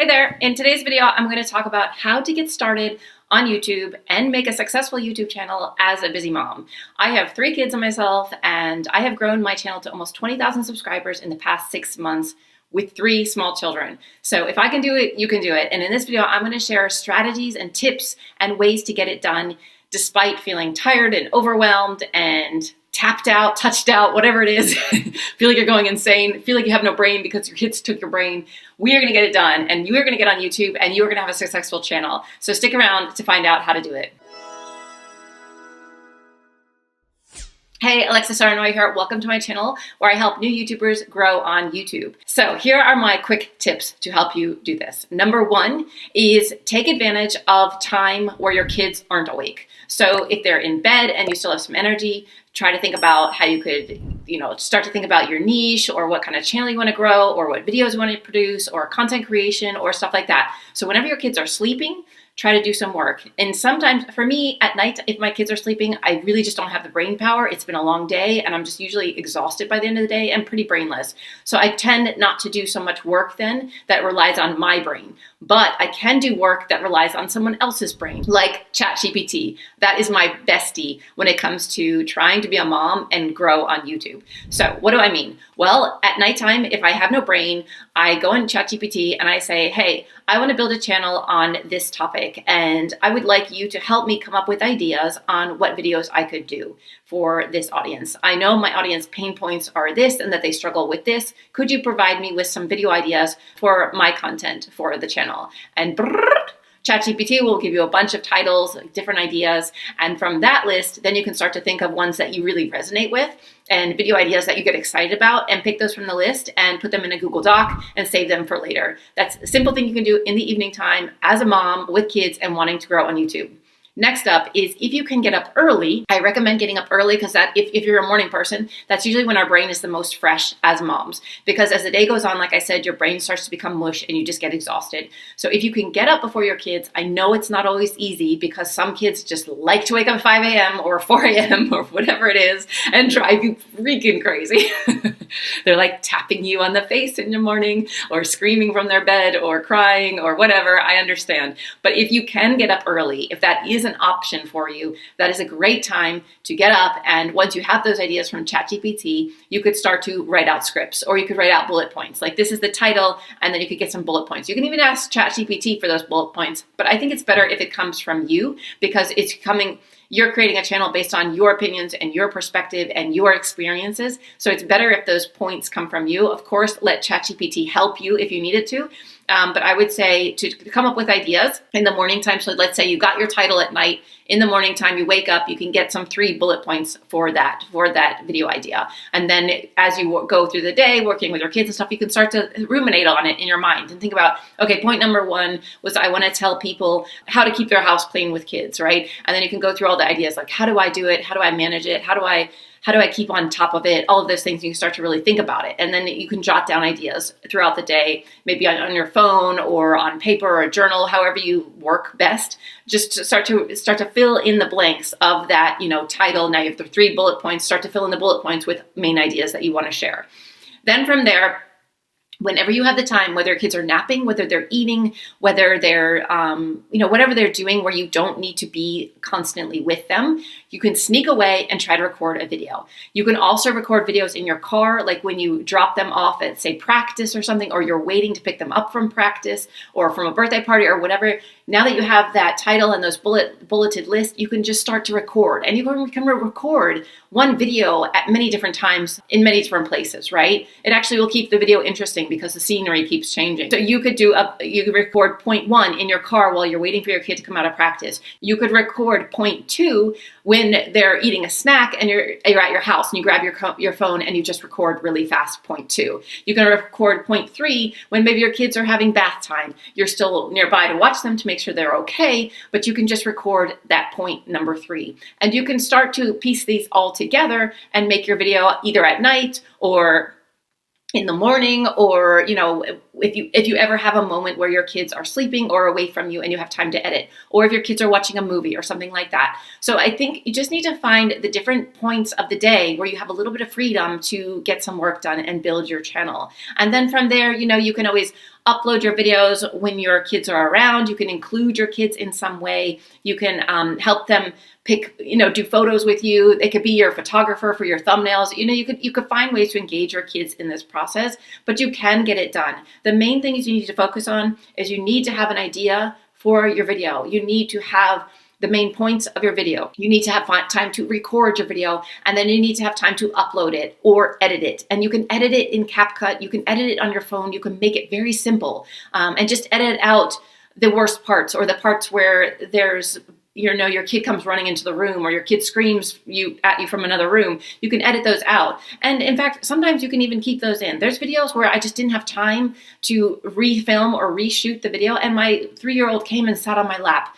Hey there, in today's video, I'm going to talk about how to get started on YouTube and make a successful YouTube channel as a busy mom. I have 3 kids on myself and I have grown my channel to almost 20,000 subscribers in the past 6 months with 3 small children. So if I can do it, you can do it. And in this video, I'm going to share strategies and tips and ways to get it done despite feeling tired and overwhelmed and tapped out, touched out, whatever it is. Feel like you're going insane, feel like you have no brain because your kids took your brain. We are going to get it done, and you are going to get on YouTube and you are going to have a successful channel. So stick around to find out how to do it. Hey, Alexa Saranoy here. Welcome to my channel where I help new YouTubers grow on YouTube. So here are my quick tips to help you do this. Number 1 is take advantage of time where your kids aren't awake. So if they're in bed and you still have some energy, try to think about how you could, start to think about your niche or what kind of channel you want to grow or what videos you want to produce or content creation or stuff like that. So whenever your kids are sleeping, try to do some work. And sometimes for me at night, if my kids are sleeping, I really just don't have the brain power. It's been a long day and I'm just usually exhausted by the end of the day and pretty brainless. So I tend not to do so much work then that relies on my brain. But I can do work that relies on someone else's brain, like ChatGPT. That is my bestie when it comes to trying to be a mom and grow on YouTube. So what do I mean? Well, at nighttime, if I have no brain, I go in ChatGPT and I say, hey, I want to build a channel on this topic and I would like you to help me come up with ideas on what videos I could do for this audience. I know my audience pain points are this and that they struggle with this. Could you provide me with some video ideas for my content for the channel? And ChatGPT will give you a bunch of titles, different ideas, and from that list, then you can start to think of ones that you really resonate with and video ideas that you get excited about and pick those from the list and put them in a Google Doc and save them for later. That's a simple thing you can do in the evening time as a mom with kids and wanting to grow on YouTube. Next up is if you can get up early. I recommend getting up early because that if you're a morning person, that's usually when our brain is the most fresh as moms. Because as the day goes on, like I said, your brain starts to become mush and you just get exhausted. So if you can get up before your kids, I know it's not always easy because some kids just like to wake up at 5 a.m. or 4 a.m. or whatever it is and drive you freaking crazy. They're like tapping you on the face in the morning or screaming from their bed or crying or whatever. I understand. But if you can get up early, if that is an option for you, that is a great time to get up, and once you have those ideas from ChatGPT, you could start to write out scripts or you could write out bullet points. Like this is the title, and then you could get some bullet points. You can even ask ChatGPT for those bullet points, but I think it's better if it comes from you because you're creating a channel based on your opinions and your perspective and your experiences. So it's better if those points come from you. Of course, let ChatGPT help you if you need it to. But I would say to come up with ideas in the morning time. So let's say you got your title at night. In the morning time, you wake up, you can get some 3 bullet points for that video idea. And then as you go through the day, working with your kids and stuff, you can start to ruminate on it in your mind and think about, okay, point number 1 was I want to tell people how to keep their house clean with kids, right? And then you can go through all the ideas like, how do I do it? How do I manage it? How do I keep on top of it? All of those things, you can start to really think about it. And then you can jot down ideas throughout the day, maybe on your phone or on paper or a journal, however you work best, just to start to fill in the blanks of that, title. Now you have the 3 bullet points, start to fill in the bullet points with main ideas that you want to share. Then from there, whenever you have the time, whether kids are napping, whether they're eating, whether they're, whatever they're doing where you don't need to be constantly with them, you can sneak away and try to record a video. You can also record videos in your car, like when you drop them off at, say, practice or something, or you're waiting to pick them up from practice or from a birthday party or whatever. Now that you have that title and those bulleted list, you can just start to record. And you can record one video at many different times in many different places, right? It actually will keep the video interesting because the scenery keeps changing. So you could record point 1 in your car while you're waiting for your kid to come out of practice. You could record point 2 when they're eating a snack and you're at your house and you grab your phone and you just record really fast point 2. You can record point 3 when maybe your kids are having bath time. You're still nearby to watch them to make sure they're okay, but you can just record that point number 3. And you can start to piece these all together and make your video either at night or in the morning or, if you ever have a moment where your kids are sleeping or away from you and you have time to edit, or if your kids are watching a movie or something like that. So I think you just need to find the different points of the day where you have a little bit of freedom to get some work done and build your channel. And then from there, you can always upload your videos when your kids are around. You can include your kids in some way. You can help them pick, do photos with you. They could be your photographer for your thumbnails. You could find ways to engage your kids in this process, but you can get it done. The main thing is you need to focus on is you need to have an idea for your video. You need to have the main points of your video. You need to have time to record your video, and then you need to have time to upload it or edit it. And you can edit it in CapCut. You can edit it on your phone. You can make it very simple and just edit out the worst parts, or the parts where there's your kid comes running into the room, or your kid screams at you from another room. You can edit those out. And in fact, sometimes you can even keep those in. There's videos where I just didn't have time to refilm or reshoot the video, and my 3-year-old came and sat on my lap.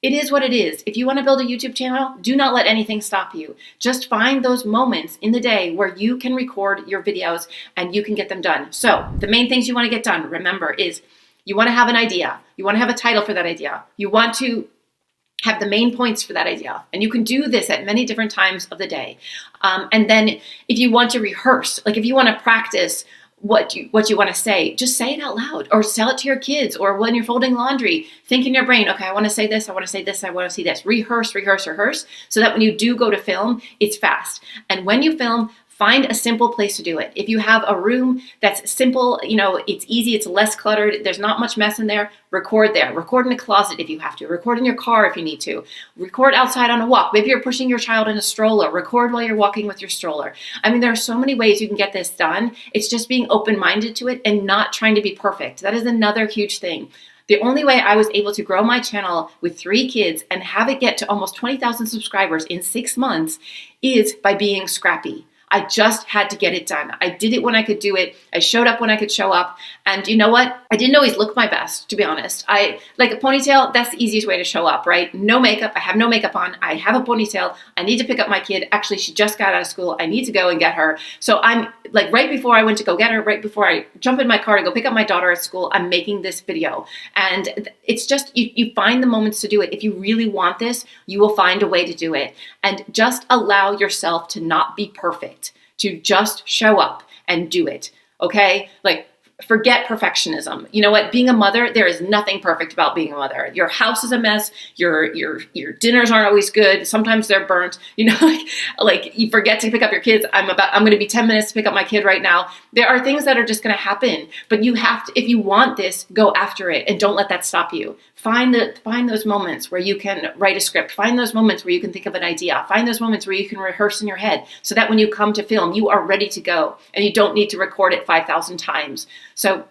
It is what it is. If you want to build a YouTube channel, do not let anything stop you. Just find those moments in the day where you can record your videos and you can get them done. So the main things you want to get done, remember, is you want to have an idea. You want to have a title for that idea. You want to have the main points for that idea. And you can do this at many different times of the day. And then if you want to rehearse, like if you want to practice what you want to say, just say it out loud, or tell it to your kids, or when you're folding laundry, think in your brain, okay, I want to say this, I want to say this, I want to see this. Rehearse, so that when you do go to film, it's fast. And when you film, find a simple place to do it. If you have a room that's simple, it's easy, it's less cluttered, there's not much mess in there, record there. Record in a closet if you have to. Record in your car if you need to. Record outside on a walk. Maybe you're pushing your child in a stroller. Record while you're walking with your stroller. I mean, there are so many ways you can get this done. It's just being open-minded to it and not trying to be perfect. That is another huge thing. The only way I was able to grow my channel with 3 kids and have it get to almost 20,000 subscribers in 6 months is by being scrappy. I just had to get it done. I did it when I could do it. I showed up when I could show up. And you know what? I didn't always look my best, to be honest. Like a ponytail, that's the easiest way to show up, right? No makeup. I have no makeup on. I have a ponytail. I need to pick up my kid. Actually, she just got out of school. I need to go and get her. So I'm like, right before I went to go get her, right before I jump in my car to go pick up my daughter at school, I'm making this video. And it's just, you find the moments to do it. If you really want this, you will find a way to do it. And just allow yourself to not be perfect, to just show up and do it, okay? Like, forget perfectionism. You know what? Being a mother, there is nothing perfect about being a mother. Your house is a mess. Your dinners aren't always good. Sometimes they're burnt. Like you forget to pick up your kids. I'm going to be 10 minutes to pick up my kid right now. There are things that are just going to happen, but you have to, if you want this, go after it and don't let that stop you. Find those moments where you can write a script. Find those moments where you can think of an idea. Find those moments where you can rehearse in your head so that when you come to film, you are ready to go and you don't need to record it 5,000 times. So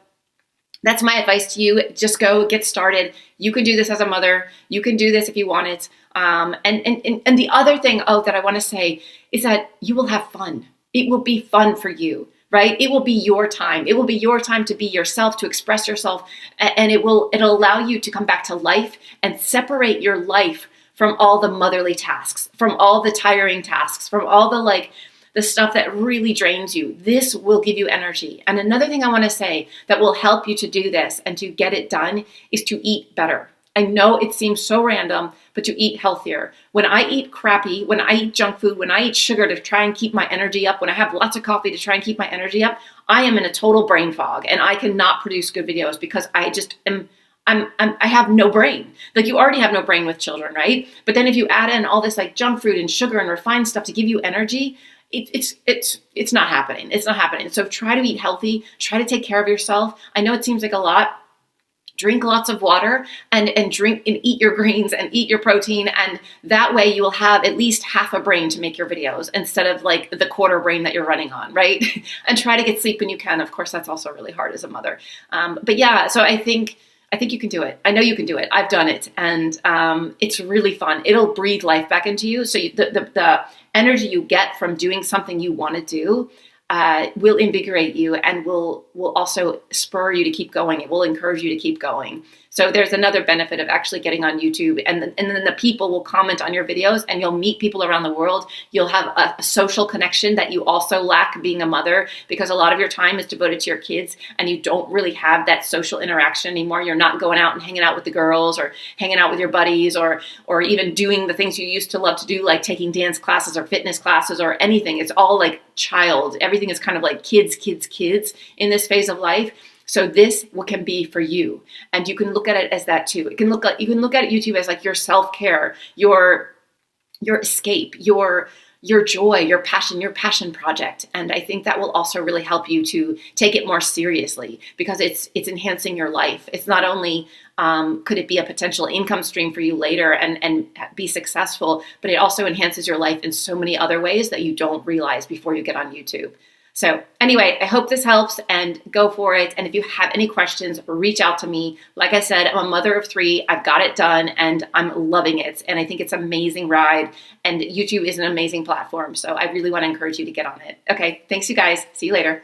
that's my advice to you. Just go get started. You can do this as a mother. You can do this if you want it. And the other thing, that I want to say is that you will have fun. It will be fun for you, right? It will be your time. It will be your time to be yourself, to express yourself, and it'll allow you to come back to life and separate your life from all the motherly tasks, from all the tiring tasks, from all the stuff that really drains you. This will give you energy. And another thing I want to say that will help you to do this and to get it done is to eat better. I know it seems so random, but to eat healthier. When I eat crappy, when I eat junk food, when I eat sugar to try and keep my energy up, when I have lots of coffee to try and keep my energy up, I am in a total brain fog and I cannot produce good videos because I just am I have no brain. Like, you already have no brain with children, right? But then if you add in all this like junk food and sugar and refined stuff to give you energy, it's not happening. It's not happening. So try to eat healthy. Try to take care of yourself. I know it seems like a lot. Drink lots of water and drink and eat your greens and eat your protein. And that way you will have at least half a brain to make your videos instead of like the quarter brain that you're running on, right? And try to get sleep when you can. Of course, that's also really hard as a mother. But yeah, so I think you can do it. I know you can do it. I've done it. And it's really fun. It'll breathe life back into you. So the energy you get from doing something you want to do, will invigorate you and will also spur you to keep going. It will encourage you to keep going. So there's another benefit of actually getting on YouTube, and then the people will comment on your videos, and you'll meet people around the world. You'll have a social connection that you also lack being a mother, because a lot of your time is devoted to your kids and you don't really have that social interaction anymore. You're not going out and hanging out with the girls or hanging out with your buddies or even doing the things you used to love to do, like taking dance classes or fitness classes or anything. It's all like child. Everything is kind of like kids in this phase of life. So this can be for you, and you can look at it as that too. You can look at YouTube as like your self-care, your escape, your joy, your passion project. And I think that will also really help you to take it more seriously, because it's enhancing your life. It's not only could it be a potential income stream for you later and be successful, but it also enhances your life in so many other ways that you don't realize before you get on YouTube. So anyway, I hope this helps, and go for it. And if you have any questions, reach out to me. Like I said, I'm a mother of 3. I've got it done and I'm loving it. And I think it's an amazing ride, and YouTube is an amazing platform. So I really want to encourage you to get on it. Okay. Thanks, you guys. See you later.